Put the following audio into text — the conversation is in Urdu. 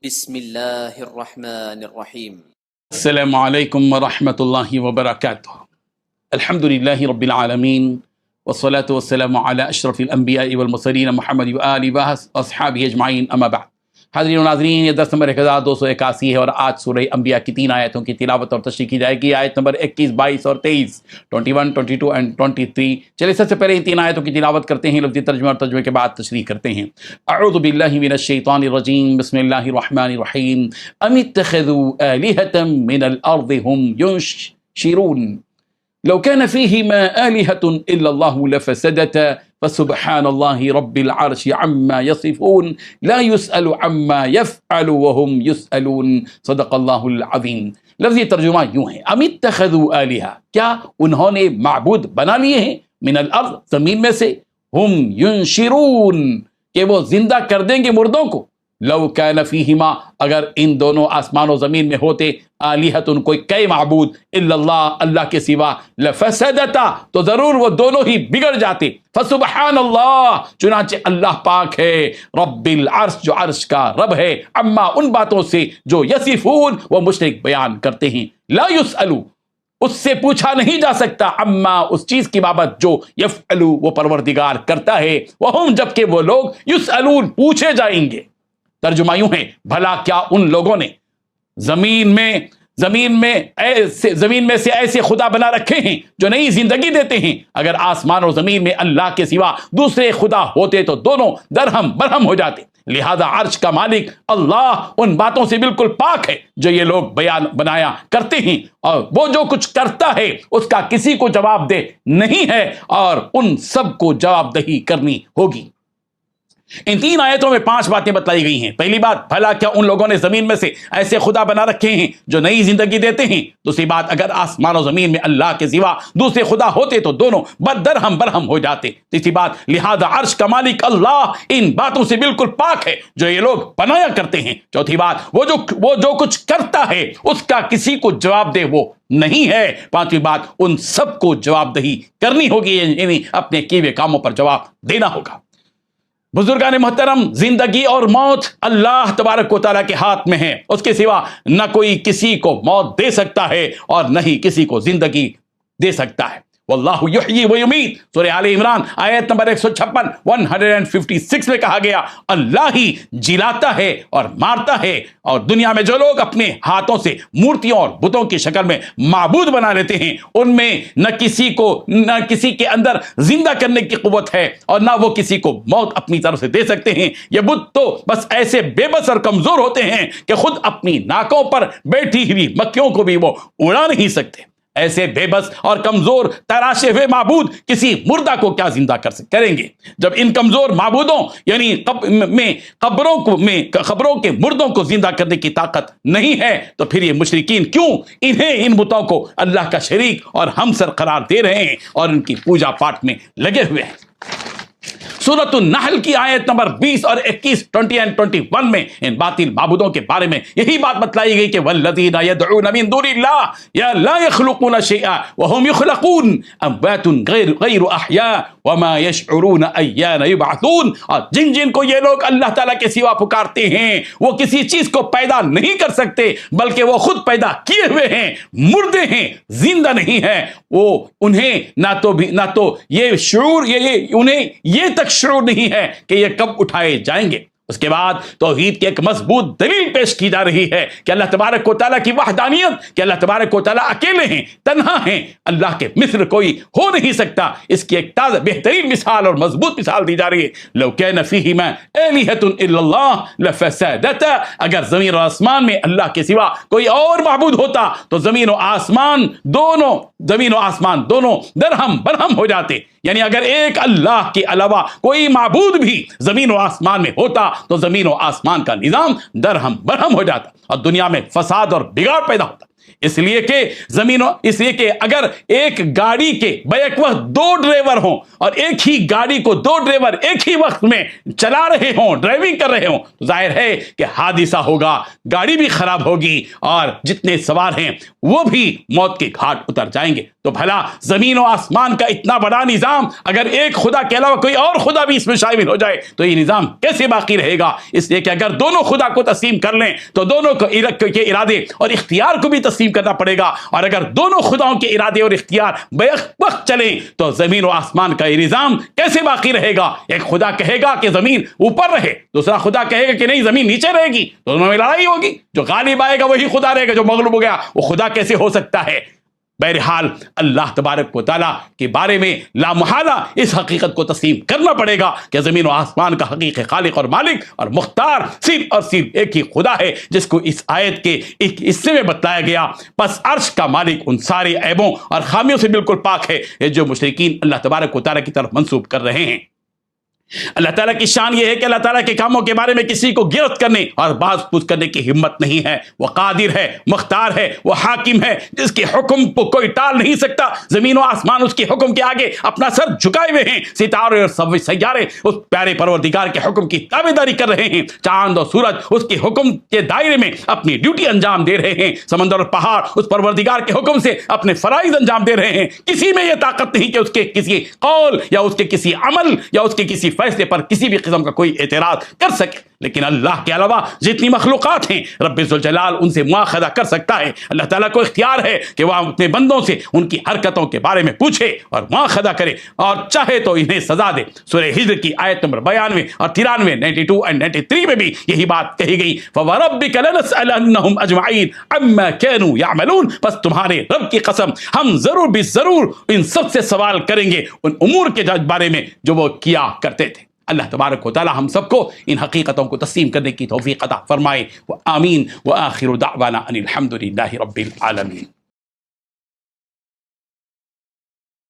بسم اللہ الرحمن الرحیم۔ السلام علیکم ورحمۃ اللہ وبرکاتہ۔ الحمد للہ رب العالمین والصلاة والسلام علی اشرف الانبیاء والمرسلین محمد وآلہ واصحابہ اجمعین، اما بعد۔ حاضرین و ناظرین، یہ درس نمبر 1281 ہے اور آج سورہ انبیاء کی 3 آیتوں کی تلاوت اور تشریح کی جائے گی۔ آیت نمبر 21، 22 اور 23، 21، 22 اینڈ 23۔ چلیے سب سے پہلے ان 3 آیتوں کی تلاوت کرتے ہیں، لفظی ترجمہ اور ترجمے کے بعد تشریح کرتے ہیں۔ اعوذ باللہ من الشیطان الرجیم، بسم اللہ الرحمن الرحیم۔ ام اتخذوا آلہۃ من الارض هم ينشرون لو كان فيهما آلهة إلا الله لفسدتا فسبحان الله رب العرش عما يصفون لا يسأل عما يفعل وهم يسألون، صدق اللہ العظیم۔ لفظی ترجمہ یوں ہے، ام اتخذوا آلہہ، کیا انہوں نے معبود بنا لیے ہیں، من الارض، زمین میں سے، ہم ينشرون، کہ وہ زندہ کر دیں گے مردوں کو، لو کان فیہما، اگر ان دونوں آسمان و زمین میں ہوتے، آلہۃ، کوئی کئی معبود، الا اللہ، اللہ کے سوا، لفسدتا، تو ضرور وہ دونوں ہی بگڑ جاتے۔ فسبحان اللہ، چنانچہ اللہ پاک ہے، رب العرش، جو عرش کا رب ہے، اما، ان باتوں سے جو یصفون، وہ مشرک بیان کرتے ہیں، لا یسألو، اس سے پوچھا نہیں جا سکتا، اما، اس چیز کی بابت جو یفعلو، وہ پروردگار کرتا ہے، وہم، جبکہ وہ لوگ، یسألون، پوچھے جائیں گے۔ ترجمہ یوں ہے، بھلا کیا ان لوگوں نے زمین میں سے ایسے خدا بنا رکھے ہیں جو نئی زندگی دیتے ہیں؟ اگر آسمان اور زمین میں اللہ کے سوا دوسرے خدا ہوتے تو دونوں درہم برہم ہو جاتے۔ لہذا عرش کا مالک اللہ ان باتوں سے بالکل پاک ہے جو یہ لوگ بنایا کرتے ہیں، اور وہ جو کچھ کرتا ہے اس کا کسی کو جواب دہ نہیں ہے، اور ان سب کو جواب دہی کرنی ہوگی۔ ان 3 آیتوں میں 5 باتیں بتلائی گئی ہیں۔ پہلی بات، بھلا کیا ان لوگوں نے زمین میں سے ایسے خدا بنا رکھے ہیں جو نئی زندگی دیتے ہیں؟ دوسری بات، اگر آسمان و زمین میں اللہ کے سوا دوسرے خدا ہوتے تو دونوں درہم برہم ہو جاتے۔ تیسری بات، لہذا عرش کا مالک اللہ ان باتوں سے بالکل پاک ہے جو یہ لوگ بنایا کرتے ہیں۔ چوتھی بات، وہ جو کچھ کرتا ہے اس کا کسی کو جواب دے وہ نہیں ہے۔ پانچویں بات، ان سب کو جواب دہی کرنی ہوگی، یعنی اپنے کیے ہوئے کاموں پر جواب دینا ہوگا۔ بزرگان محترم، زندگی اور موت اللہ تبارک و تعالیٰ کے ہاتھ میں ہے، اس کے سوا نہ کوئی کسی کو موت دے سکتا ہے اور نہ ہی کسی کو زندگی دے سکتا ہے۔ واللہ یحیی و یمیت، سورہ آل عمران آیت نمبر 156، 156 میں کہا گیا، اللہ ہی جلاتا ہے اور مارتا ہے، اور دنیا میں جو لوگ اپنے ہاتھوں سے مورتیوں اور بتوں کی شکل میں معبود بنا لیتے ہیں، ان میں نہ کسی کے اندر زندہ کرنے کی قوت ہے اور نہ وہ کسی کو موت اپنی طرف سے دے سکتے ہیں۔ یہ بت تو بس ایسے بے بس اور کمزور ہوتے ہیں کہ خود اپنی ناکوں پر بیٹھی ہوئی مکھیوں کو بھی وہ اڑا نہیں سکتے۔ ایسے بے بس اور کمزور تراشے ہوئے معبود کسی مردہ کو کیا زندہ کریں گے؟ جب ان کمزور معبودوں یعنی قبروں کے مردوں کو زندہ کرنے کی طاقت نہیں ہے، تو پھر یہ مشرکین کیوں ان بتوں کو اللہ کا شریک اور ہمسر قرار دے رہے ہیں اور ان کی پوجا پاٹ میں لگے ہوئے ہیں؟ سورۃ النحل کی آیت نمبر 20 اور 21، 20 and 21 میں ان باطل معبودوں کے بارے میں یہی بات بتلائی گئی کہ والذین یدعون من دون اللہ لا یخلقون شیئا وهم یخلقون اموات غیر احیاء وما یشعرون ایان یبعثون، اور جن کو یہ لوگ اللہ تعالیٰ کے سوا پکارتے ہیں وہ کسی چیز کو پیدا نہیں کر سکتے، بلکہ وہ خود پیدا کیے ہوئے ہیں، مردے ہیں، زندہ نہیں ہیں۔ وہ انہیں نہ تو یہ شعور، انہیں یہ تک شعور نہیں ہے کہ یہ کب اٹھائے جائیں گے۔ اس کے بعد توحید کی ایک مضبوط دلیل پیش کی جا رہی ہے کہ اللہ تبارک و تعالیٰ کی وحدانیت، کہ اللہ تبارک و تعالیٰ اکیلے ہیں، تنہا ہیں، اللہ کے مثل کوئی ہو نہیں سکتا۔ اس کی ایک تازہ بہترین مثال اور مضبوط مثال دی جا رہی ہے، لو کان فیہما آلہۃ الا اللہ لفسدتا، اگر زمین اور آسمان میں اللہ کے سوا کوئی اور معبود ہوتا تو زمین و آسمان دونوں درہم برہم ہو جاتے۔ یعنی اگر ایک اللہ کے علاوہ کوئی معبود بھی زمین و آسمان میں ہوتا تو زمین و آسمان کا نظام درہم برہم ہو جاتا اور دنیا میں فساد اور بگاڑ پیدا ہوتا۔ اس لیے کہ اگر ایک گاڑی کے بیک وقت 2 ڈرائیور ہوں اور ایک ہی گاڑی کو 2 ڈرائیور ایک ہی وقت میں چلا رہے ہوں، ڈرائیونگ کر رہے ہوں، تو ظاہر ہے کہ حادثہ ہوگا، گاڑی بھی خراب ہوگی اور جتنے سوار ہیں وہ بھی موت کے گھاٹ اتر جائیں گے۔ تو بھلا زمین و آسمان کا اتنا بڑا نظام اگر ایک خدا کے علاوہ کوئی اور خدا بھی اس میں شامل ہو جائے تو یہ نظام کیسے باقی رہے گا؟ اس لیے کہ اگر دونوں خدا کو تسلیم کر لیں تو دونوں کے ارادے اور اختیار کو بھی تسلیم کرنا پڑے گا، اور اگر دونوں خداؤں کے ارادے اور اختیار بیک وقت چلیں تو زمین و آسمان کا یہ نظام کیسے باقی رہے گا؟ ایک خدا کہے گا کہ زمین اوپر رہے، دوسرا خدا کہے گا کہ نہیں زمین نیچے رہے گی، دونوں میں لڑائی ہوگی، جو غالب آئے گا وہی خدا رہے گا، جو مغلوب ہو گیا وہ خدا کیسے ہو سکتا ہے؟ بہرحال اللہ تبارک و تعالیٰ کے بارے میں لا محالہ اس حقیقت کو تسلیم کرنا پڑے گا کہ زمین و آسمان کا حقیقی خالق اور مالک اور مختار صرف اور صرف ایک ہی خدا ہے، جس کو اس آیت کے ایک حصے میں بتلایا گیا۔ پس عرش کا مالک ان سارے عیبوں اور خامیوں سے بالکل پاک ہے جو مشرکین اللہ تبارک و تعالیٰ کی طرف منسوب کر رہے ہیں۔ اللہ تعالیٰ کی شان یہ ہے کہ اللہ تعالیٰ کے کاموں کے بارے میں کسی کو گرفت کرنے اور باز پوچھ کرنے کی ہمت نہیں ہے۔ وہ قادر ہے، مختار ہے، وہ حاکم ہے جس کے حکم کو کوئی ٹال نہیں سکتا۔ زمین و آسمان اس کے حکم کے آگے اپنا سر جھکائے ہوئے ہیں، ستارے اور سیارے اس پیارے پروردگار کے حکم کی تابعداری کر رہے ہیں، چاند اور سورج اس کے حکم کے دائرے میں اپنی ڈیوٹی انجام دے رہے ہیں، سمندر اور پہاڑ اس پروردگار کے حکم سے اپنے فرائض انجام دے رہے ہیں۔ کسی میں یہ طاقت نہیں کہ اس کے کسی قول یا اس کے کسی عمل یا اس کے کسی فیصلے پر کسی بھی قسم کا کوئی اعتراض کر سکے، لیکن اللہ کے علاوہ جتنی مخلوقات ہیں رب ذوالجلال ان سے مواخذہ کر سکتا ہے۔ اللہ تعالیٰ کو اختیار ہے کہ وہ اپنے بندوں سے ان کی حرکتوں کے بارے میں پوچھے اور مواخذہ کرے، اور چاہے تو انہیں سزا دے۔ سورہ ہجر کی آیت نمبر 92 اور 93 92 اور 93 میں بھی یہی بات کہی گئی، فَوَرَبِّكَ لَنَسْأَلَنَّهُمْ أَجْمَعِينَ عَمَّا كَانُوا يَعْمَلُونَ، بس تمہارے رب کی قسم ہم ضرور بھی ضرور ان سب سے سوال کریں گے ان امور کے بارے میں جو وہ کیا کرتے تھے۔ اللہ تبارک و تعالی ہم سب کو ان حقیقتوں کو تسلیم کرنے کی توفیق عطا فرمائے۔ آمین۔ وآخر دعوانا ان الحمد للہ رب العالمین۔